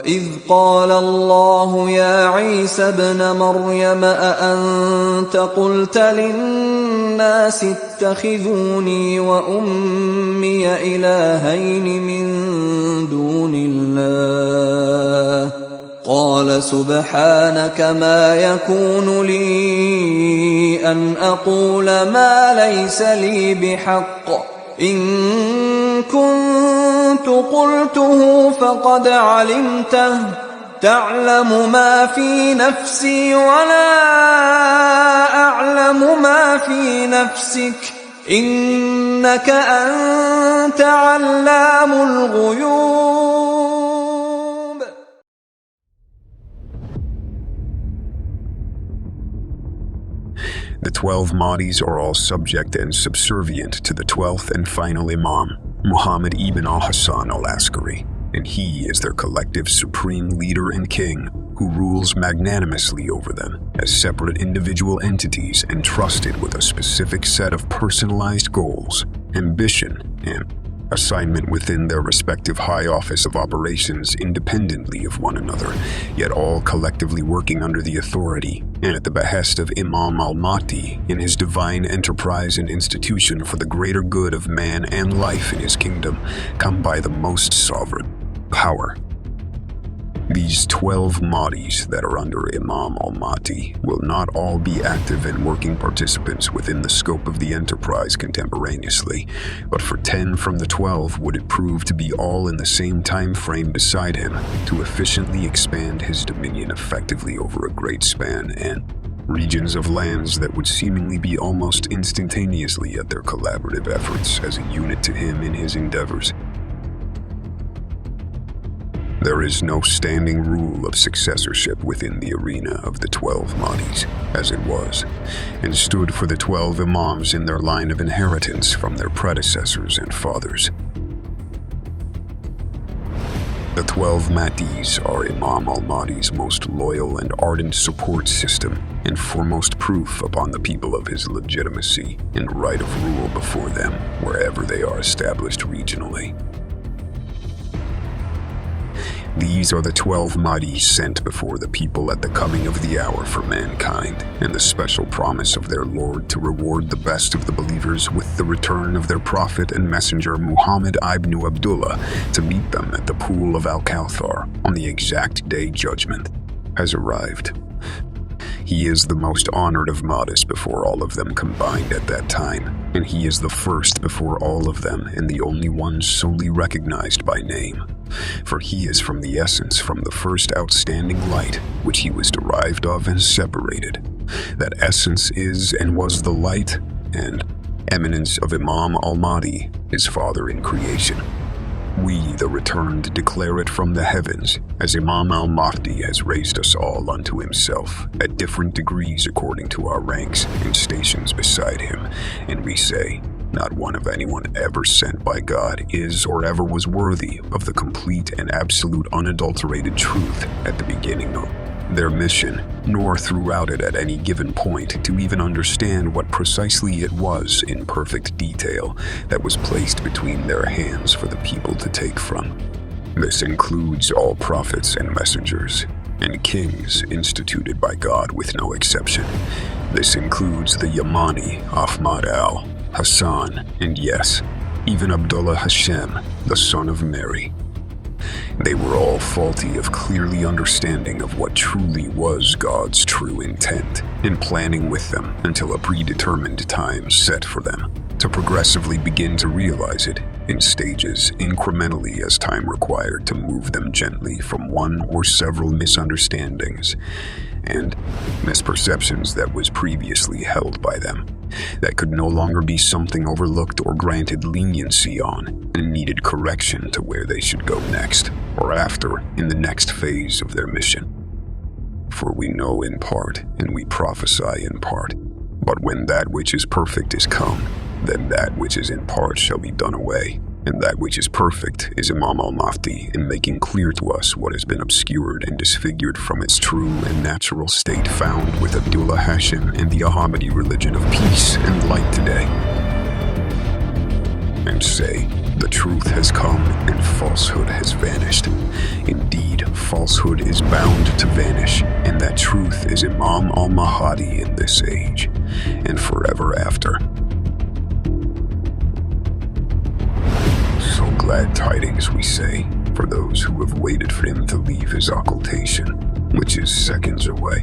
وَإِذْ قَالَ اللَّهُ يَا عِيسَى ابْنَ مَرْيَمَ أَأَنْتَ قُلْتَ لِلنَّاسِ اتَّخِذُونِي وَأُمِّيَ إِلَٰهَيْنِ مِن دُونِ اللَّهِ قَالَ سُبْحَانَكَ مَا يَكُونُ لِي أَنْ أَقُولَ مَا لَيْسَ لِي بِحَقٍّ إِن كُنتُ قُلْتُهُ فَقَدْ عَلِمْتَهُ تَعْلَمُ مَا فِي نَفْسِي وَلَا أَعْلَمُ مَا فِي نَفْسِكَ إِنَّكَ أَنْتَ عَلَّامُ الْغُيُوبِ. The 12 Mahdis are all subject and subservient to the 12th and final Imam, Muhammad ibn al-Hassan al-Askari, and he is their collective supreme leader and king who rules magnanimously over them as separate individual entities entrusted with a specific set of personalized goals, ambition, and assignment within their respective high office of operations independently of one another, yet all collectively working under the authority and at the behest of Imam al-Mahdi in his divine enterprise and institution for the greater good of man and life in his kingdom, come by the most sovereign power. These 12 Mahdis that are under Imam al-Mahdi will not all be active and working participants within the scope of the enterprise contemporaneously, but for 10 from the 12 would it prove to be all in the same time frame beside him to efficiently expand his dominion effectively over a great span and regions of lands that would seemingly be almost instantaneously at their collaborative efforts as a unit to him in his endeavors. There is no standing rule of successorship within the arena of the 12 Mahdis, as it was, and stood for the 12 Imams in their line of inheritance from their predecessors and fathers. The 12 Mahdis are Imam al-Mahdi's most loyal and ardent support system and foremost proof upon the people of his legitimacy and right of rule before them wherever they are established regionally. These are the 12 Mahdis sent before the people at the coming of the hour for mankind, and the special promise of their Lord to reward the best of the believers with the return of their prophet and messenger Muhammad ibn Abdullah to meet them at the pool of Al-Kawthar on the exact day judgment has arrived. He is the most honored of Mahdis before all of them combined at that time, and he is the first before all of them and the only one solely recognized by name. For he is from the essence, from the first outstanding light, which he was derived of and separated. That essence is and was the light and eminence of Imam al-Mahdi, his father in creation. We, the returned, declare it from the heavens, as Imam al-Mahdi has raised us all unto himself, at different degrees according to our ranks and stations beside him, and we say, not one of anyone ever sent by God is or ever was worthy of the complete and absolute unadulterated truth at the beginning of their mission, nor throughout it at any given point to even understand what precisely it was in perfect detail that was placed between their hands for the people to take from. This includes all prophets and messengers, and kings instituted by God with no exception. This includes the Yamani, Ahmad al-Hassan, and yes, even Abdullah Hashem, the son of Mary. They were all faulty of clearly understanding of what truly was God's true intent in planning with them until a predetermined time set for them to progressively begin to realize it in stages incrementally as time required to move them gently from one or several misunderstandings and misperceptions that was previously held by them, that could no longer be something overlooked or granted leniency on, and needed correction to where they should go next, or after, in the next phase of their mission. For we know in part, and we prophesy in part, but when that which is perfect is come, then that which is in part shall be done away, and that which is perfect is Imam al-Mahdi in making clear to us what has been obscured and disfigured from its true and natural state found with Abdullah Hashem and the Ahmadi religion of peace and light today. And say, the truth has come and falsehood has vanished. Indeed, falsehood is bound to vanish, and that truth is Imam al-Mahdi in this age, and forever after. So glad tidings, we say, for those who have waited for him to leave his occultation, which is seconds away.